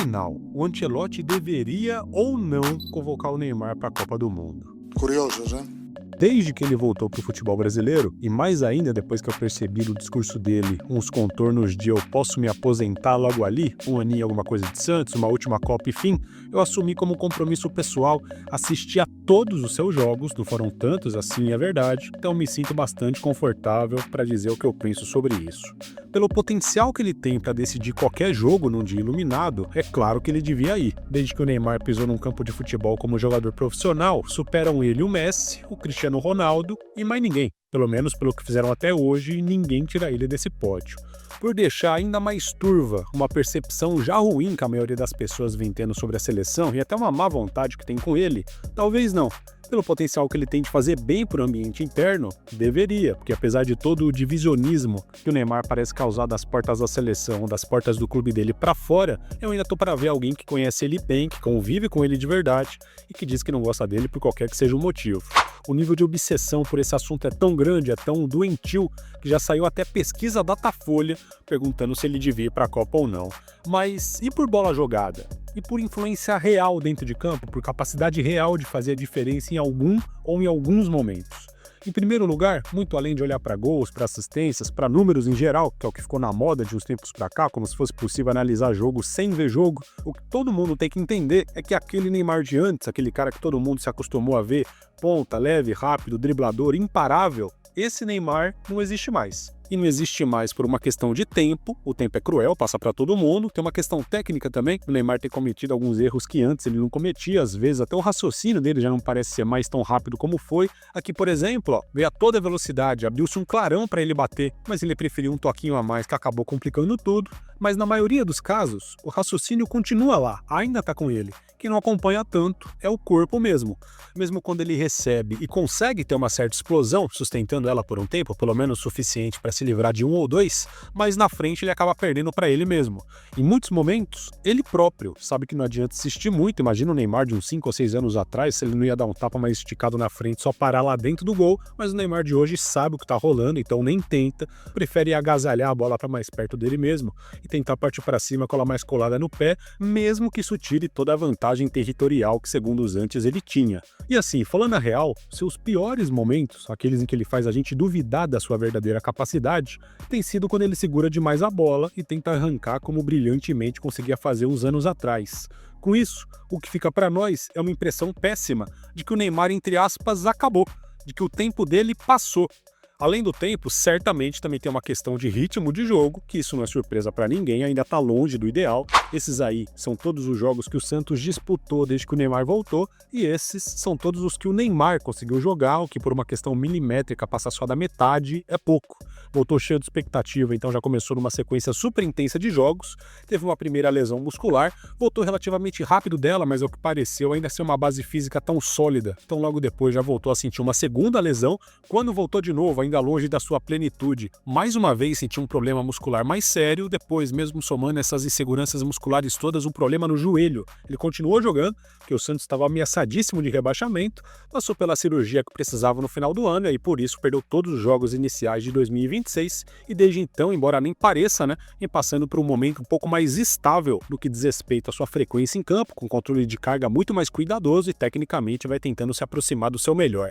afinal, o Ancelotti deveria ou não convocar o Neymar para a Copa do Mundo? Curioso, né? Desde que ele voltou para o futebol brasileiro, e mais ainda depois que eu percebi no discurso dele uns contornos de eu posso me aposentar logo ali, um aninho alguma coisa de Santos, uma última Copa e fim, eu assumi como compromisso pessoal assistir a todos os seus jogos, não foram tantos assim, é verdade, então me sinto bastante confortável para dizer o que eu penso sobre isso. Pelo potencial que ele tem para decidir qualquer jogo num dia iluminado, é claro que ele devia ir. Desde que o Neymar pisou num campo de futebol como jogador profissional, superam ele o Messi, o Cristiano Ronaldo e mais ninguém. Pelo menos pelo que fizeram até hoje, ninguém tira ele desse pódio. Por deixar ainda mais turva uma percepção já ruim que a maioria das pessoas vem tendo sobre a seleção e até uma má vontade que tem com ele, talvez não. Pelo potencial que ele tem de fazer bem para o ambiente interno, deveria, porque apesar de todo o divisionismo que o Neymar parece causar das portas da seleção, das portas do clube dele para fora, eu ainda tô para ver alguém que conhece ele bem, que convive com ele de verdade e que diz que não gosta dele por qualquer que seja o motivo. O nível de obsessão por esse assunto é tão grande, é tão doentio, que já saiu até pesquisa Datafolha perguntando se ele devia ir para a Copa ou não. Mas e por bola jogada? E por influência real dentro de campo, por capacidade real de fazer a diferença em algum ou em alguns momentos? Em primeiro lugar, muito além de olhar para gols, para assistências, para números em geral, que é o que ficou na moda de uns tempos para cá, como se fosse possível analisar jogo sem ver jogo, o que todo mundo tem que entender é que aquele Neymar de antes, aquele cara que todo mundo se acostumou a ver, ponta, leve, rápido, driblador, imparável, esse Neymar não existe mais. E não existe mais por uma questão de tempo, o tempo é cruel, passa para todo mundo, tem uma questão técnica também, o Neymar tem cometido alguns erros que antes ele não cometia, às vezes até o raciocínio dele já não parece ser mais tão rápido como foi. Aqui, por exemplo, veio a toda velocidade, abriu-se um clarão para ele bater, mas ele preferiu um toquinho a mais que acabou complicando tudo. Mas na maioria dos casos, o raciocínio continua lá, ainda tá com ele. Quem não acompanha tanto é o corpo mesmo. Mesmo quando ele recebe e consegue ter uma certa explosão, sustentando ela por um tempo, pelo menos suficiente para se livrar de um ou dois, mas na frente ele acaba perdendo para ele mesmo. Em muitos momentos, ele próprio sabe que não adianta insistir muito. Imagina o Neymar de uns 5 ou 6 anos atrás, se ele não ia dar um tapa mais esticado na frente, só parar lá dentro do gol, mas o Neymar de hoje sabe o que tá rolando, então nem tenta, prefere agasalhar a bola para mais perto dele mesmo e tentar partir para cima com ela mais colada no pé, mesmo que isso tire toda a vantagem territorial que segundos antes ele tinha. E assim, falando a real, seus piores momentos, aqueles em que ele faz a gente duvidar da sua verdadeira capacidade, tem sido quando ele segura demais a bola e tenta arrancar como brilhantemente conseguia fazer uns anos atrás. Com isso, o que fica para nós é uma impressão péssima de que o Neymar, entre aspas, acabou, de que o tempo dele passou. Além do tempo, certamente também tem uma questão de ritmo de jogo, que isso não é surpresa para ninguém, ainda está longe do ideal. Esses aí são todos os jogos que o Santos disputou desde que o Neymar voltou, e esses são todos os que o Neymar conseguiu jogar, o que por uma questão milimétrica passar só da metade é pouco. Voltou cheio de expectativa, então já começou numa sequência super intensa de jogos, teve uma primeira lesão muscular, voltou relativamente rápido dela, mas ao que pareceu ainda ser uma base física tão sólida, então logo depois já voltou a sentir uma segunda lesão, quando voltou de novo, ainda longe da sua plenitude, mais uma vez sentiu um problema muscular mais sério, depois mesmo somando essas inseguranças musculares todas, um problema no joelho. Ele continuou jogando, porque o Santos estava ameaçadíssimo de rebaixamento, passou pela cirurgia que precisava no final do ano e por isso perdeu todos os jogos iniciais de 2026 e desde então, embora nem pareça, vem passando por um momento um pouco mais estável no que diz respeito à sua frequência em campo, com controle de carga muito mais cuidadoso e tecnicamente vai tentando se aproximar do seu melhor.